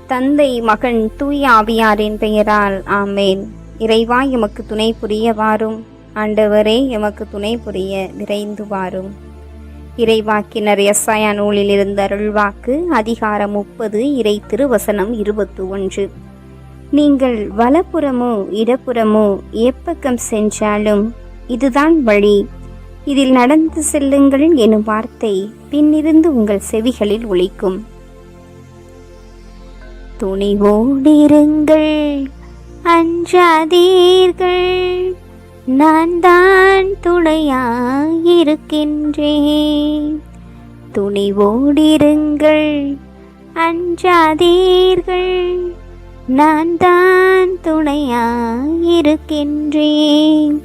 தந்தை, மகன், தூய ஆவியாரின் பெயரால் ஆமேன். இறைவா, எமக்கு துணை புரிய வாரும். ஆண்டவரே, எமக்கு துணை புரிய விரைந்து வாரும். இறைவாக்கினர் எசாயா நூலில் இருந்த அருள்வாக்கு, அதிகாரம் 30, இறை திருவசனம் 21. நீங்கள் வலப்புறமோ இடப்புறமோ எப்பக்கம் சென்றாலும் இதுதான் வழி, இதில் நடந்து செல்லுங்கள் எனும் வார்த்தை பின்னிருந்து உங்கள் செவிகளில் ஒலிக்கும். துணிவோடிருங்கள், அஞ்சாதீர்கள், நான் தான் துணையாயிருக்கின்றேன். துணிவோடிருங்கள், அஞ்சாதீர்கள், நான் தான் துணையாயிருக்கின்றேன்.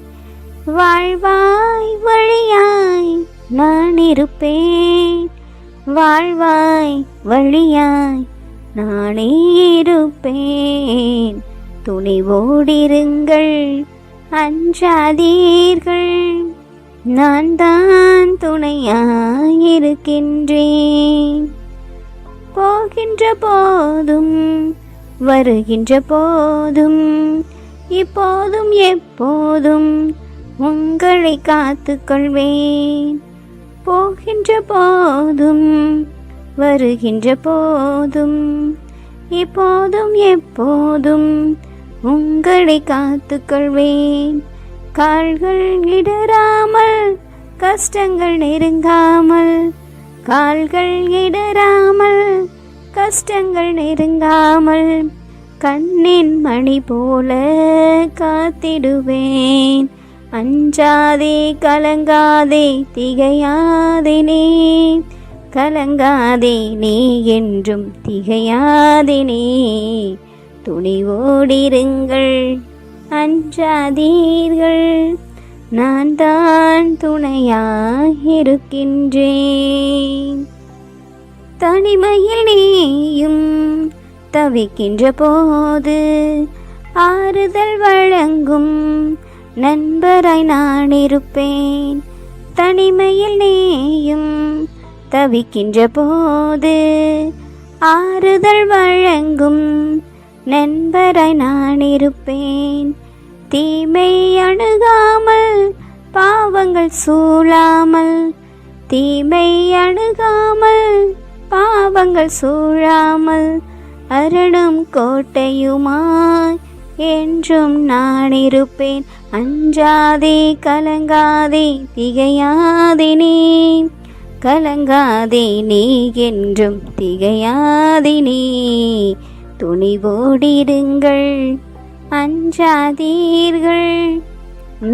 வாழ்வாய் வழியாய் நான் இருப்பேன், வாழ்வாய் வழியாய் நானே இருப்பேன். துணிவோடிருங்கள், அஞ்சாதீர்கள், நான் தான் துணையாயிருக்கின்றேன். போகின்ற போதும் வருகின்ற போதும் இப்போதும் எப்போதும் உங்களை காத்துக்கொள்வேன். போகின்ற போதும் வருகின்ற போதும் இப்போதும் எப்போதும் உங்களை காத்துக்கொள்வேன். கால்கள் இடராமல் கஷ்டங்கள் நெருங்காமல், கால்கள் இடராமல் கஷ்டங்கள் நெருங்காமல், கண்ணின் மணி போல காத்திடுவேன். அஞ்சாதே கலங்காதே திகையாதே நீ, கலங்காதே நீ என்றும் திகையாதே நீ. துணிவோடிருங்கள், அஞ்சாதீர்கள், நான் தான் துணையாயிருக்கின்றேன். தனிமையில் நீயும் தவிக்கின்ற போது ஆறுதல் வழங்கும் நண்பராய் நான் இருப்பேன். தனிமையில் நீயும் தவிக்கின்ற போது ஆறுதல் வழங்கும் நண்பராய் நான் இருப்பேன். தீமை அணுகாமல் பாவங்கள் சூழாமல், தீமை அணுகாமல் பாவங்கள் சூழாமல், அரணும் கோட்டையுமாய் என்றும் நான் இருப்பேன். அஞ்சாதே கலங்காதே திகையாதே நீ, கலங்காதே நீ என்றும் திகையாதே நீ. துணிவோடிருங்கள், அஞ்சாதீர்கள்,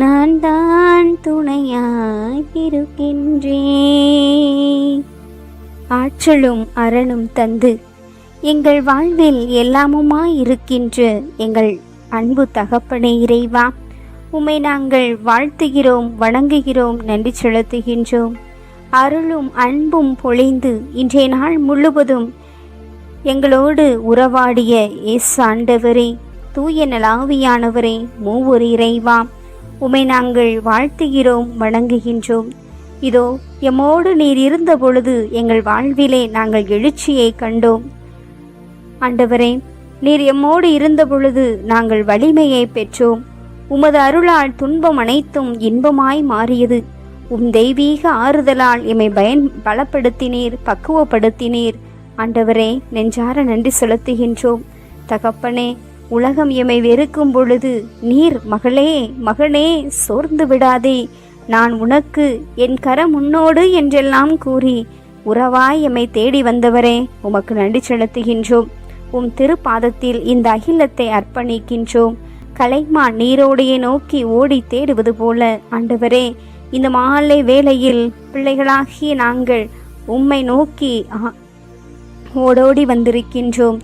நான் தான் துணையாயிருக்கின்றேன். ஆற்றலும் அரணும் தந்து எங்கள் வாழ்வில் எல்லாமுமாயிருக்கின்ற எங்கள் அன்பு தகப்பனே இறைவா, உம்மை நாங்கள் வாழ்த்துகிறோம், வணங்குகிறோம், நன்றி செலுத்துகின்றோம். அருளும் அன்பும் பொழிந்து இன்றைய நாள் முழுவதும் எங்களோடு உறவாடிய இயேசு ஆண்டவரே, தூய நலாவியானவரே, மூவொரு இறைவா, உம்மை நாங்கள் வாழ்த்துகிறோம், வணங்குகின்றோம். இதோ எம்மோடு நீர் இருந்த பொழுது எங்கள் வாழ்விலே நாங்கள் எழுச்சியை கண்டோம். ஆண்டவரே, நீர் எம்மோடு இருந்த பொழுது நாங்கள் வலிமையை பெற்றோம். உமது அருளால் துன்பம் அனைத்தும் இன்பமாய் மாறியது. தெய்வீக ஆறுதலால் எம்மை பலப்படுத்தினீர், பக்குவப்படுத்தினீர். ஆண்டவரே, நெஞ்சார நன்றி செலுத்துகின்றோம். தகப்பனே, உலகம் எம்மை வெறுக்கும் பொழுது நீர் மகளே மகனே சோர்ந்து விடாதே, நான் உனக்கு என் கரம் முன்னோடு என்றெல்லாம் கூறி உறவாய் எம்மை தேடி வந்தவரே, உமக்கு நன்றி செலுத்துகின்றோம். உம் திருப்பாதத்தில் இந்த அகிலத்தை அர்ப்பணிக்கின்றோம். கலைமான் நீரோடையை நோக்கி ஓடி தேடுவது போல ஆண்டவரே, இந்த மாலை வேளையில் பிள்ளைகளாகிய நாங்கள் உம்மை நோக்கி ஓடோடி வந்திருக்கின்றோம்.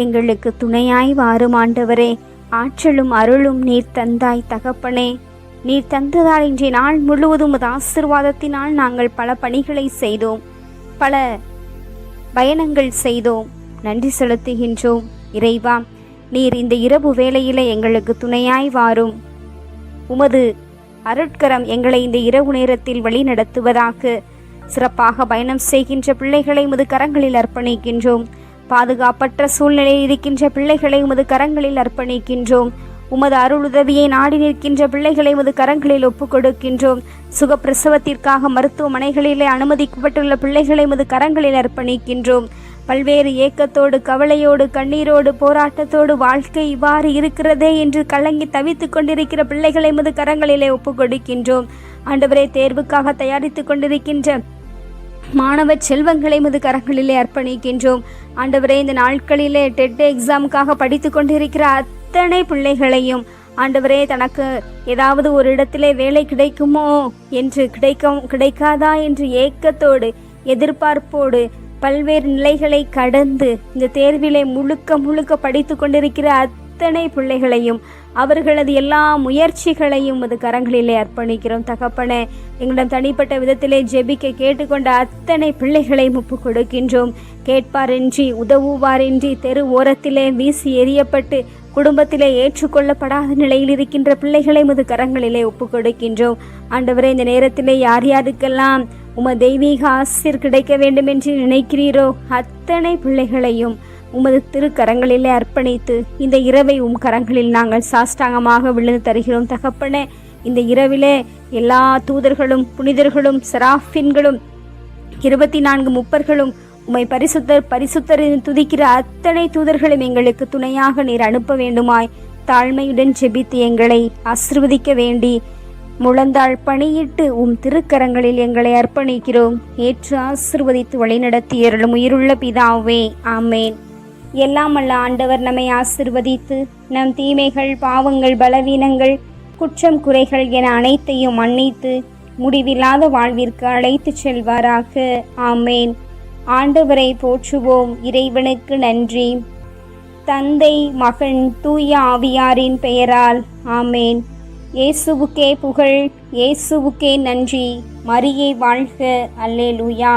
எங்களுக்கு துணையாய் வாரும் ஆண்டவரே. ஆற்றலும் அருளும் நீர் தந்தாய் தகப்பனே. நீர் தந்ததால் இன்றைய நாள் முழுவதும் ஆசீர்வாதத்தினால் நாங்கள் பல பணிகளை செய்தோம், பல பயணங்கள் செய்தோம். நன்றி செலுத்துகின்றோம் இறைவா. நீர் இந்த இரவு வேளையிலே எங்களுக்கு துணையாய் வாரும். உமது அருட்கரம் எங்களை இந்த இரவு நேரத்தில் வழி நடத்துவதாக. சிறப்பாக பயணம் செய்கின்ற பிள்ளைகளை உமது கரங்களில் அர்ப்பணிக்கின்றோம். பாதுகாப்பற்ற சூழ்நிலையில் இருக்கின்ற பிள்ளைகளை உமது கரங்களில் அர்ப்பணிக்கின்றோம். உமது அருளுதவியை நாடி நிற்கின்ற பிள்ளைகளை உமது கரங்களில் ஒப்புக் கொடுக்கின்றோம். சுகப்பிரசவத்திற்காக மருத்துவமனைகளிலே அனுமதிக்கப்பட்டுள்ள பிள்ளைகளை உமது கரங்களில் அர்ப்பணிக்கின்றோம். பல்வேறு ஏக்கத்தோடு, கவலையோடு, கண்ணீரோடு, போராட்டத்தோடு வாழ்க்கை இவ்வாறு இருக்கிறதே என்று கலங்கி தவித்து கொண்டிருக்கிற பிள்ளைகளை உமது கரங்களிலே ஒப்புக் கொடுக்கின்றோம். ஆண்டவரே, தேர்வுக்காக தயாரித்து கொண்டிருக்கின்ற மாணவ செல்வங்களை உமது கரங்களிலே அர்ப்பணிக்கின்றோம். ஆண்டவரே, இந்த நாட்களிலே டெட் எக்ஸாமுக்காக படித்து கொண்டிருக்கிற அத்தனை பிள்ளைகளையும் ஆண்டவரே, தனக்கு ஏதாவது ஒரு இடத்திலே வேலை கிடைக்குமோ என்று கிடைக்காதா என்று ஏக்கத்தோடு, எதிர்பார்ப்போடு, பல்வேறு நிலைகளை கடந்து இந்த தேர்விலே முழுக்க படித்து கொண்டிருக்கிற அத்தனை பிள்ளைகளையும் அவர்களது எல்லா முயற்சிகளையும் உமது கரங்களிலே அர்ப்பணிக்கிறோம். தகப்பனே, எங்களிடம் தனிப்பட்ட விதத்திலே ஜெபிக்க கேட்டுக்கொண்ட அத்தனை பிள்ளைகளையும் ஒப்புக் கொடுக்கின்றோம். கேட்பாரின்றி, உதவுவாரின்றி, தெரு ஓரத்திலே வீசி எறியப்பட்டு குடும்பத்திலே ஏற்றுக்கொள்ளப்படாத நிலையில் இருக்கின்ற பிள்ளைகளை உமது கரங்களிலே ஒப்புக் கொடுக்கின்றோம். ஆண்டவரே, இந்த நேரத்திலே யார் யாருக்கெல்லாம் தெய்வீக ஆசீர் கிடைக்க வேண்டும் என்று நினைக்கிறீரோ அத்தனை பிள்ளைகளையும் உமது திருக்கரங்களிலே அர்ப்பணித்து இந்த இரவை கரங்களில் நாங்கள் சாஷ்டாங்கமாக விழுந்து தருகிறோம். தகப்பனே, இந்த இரவிலே எல்லா தூதர்களும், புனிதர்களும், செராஃபின்களும், 24 முப்பர்களும் உம்மை பரிசுத்தர் துதிக்கிற அத்தனை தூதர்களும் எங்களுக்கு துணையாக நீர் அனுப்ப வேண்டுமாய் தாழ்மையுடன் ஜெபித்து எங்களை ஆசீர்வதிக்க வேண்டி முழந்தாள் பணியிட்டு திருக்கரங்களில் எங்களை அர்ப்பணிக்கிறோம். ஏற்று ஆசீர்வதித்து வழிநடத்தி அருளும் உயிருள்ள பிதாவே, ஆமேன். எல்லாம் அல்ல ஆண்டவர் நம்மை ஆசீர்வதித்து நம் தீமைகள், பாவங்கள், பலவீனங்கள், குற்றம், குறைகள் என அனைத்தையும் மன்னித்து முடிவில்லாத வாழ்விற்கு அழைத்து செல்வாராக. ஆமேன். ஆண்டவரை போற்றுவோம். இறைவனுக்கு நன்றி. தந்தை, மகன், தூய ஆவியாரின் பெயரால் ஆமேன். இயேசுவுக்கே புகழ், இயேசுவுக்கே நன்றி. மரியே வாழ்க. அல்லேலூயா.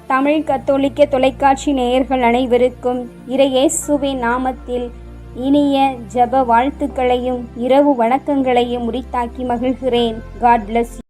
தமிழ் கத்தோலிக்க தொலைக்காட்சி நேயர்கள் அனைவருக்கும் இறையேசுவின் நாமத்தில் இனிய ஜெப வாழ்த்துக்களையும் இரவு வணக்கங்களையும் உரித்தாக்கி மகிழ்கிறேன். God plus.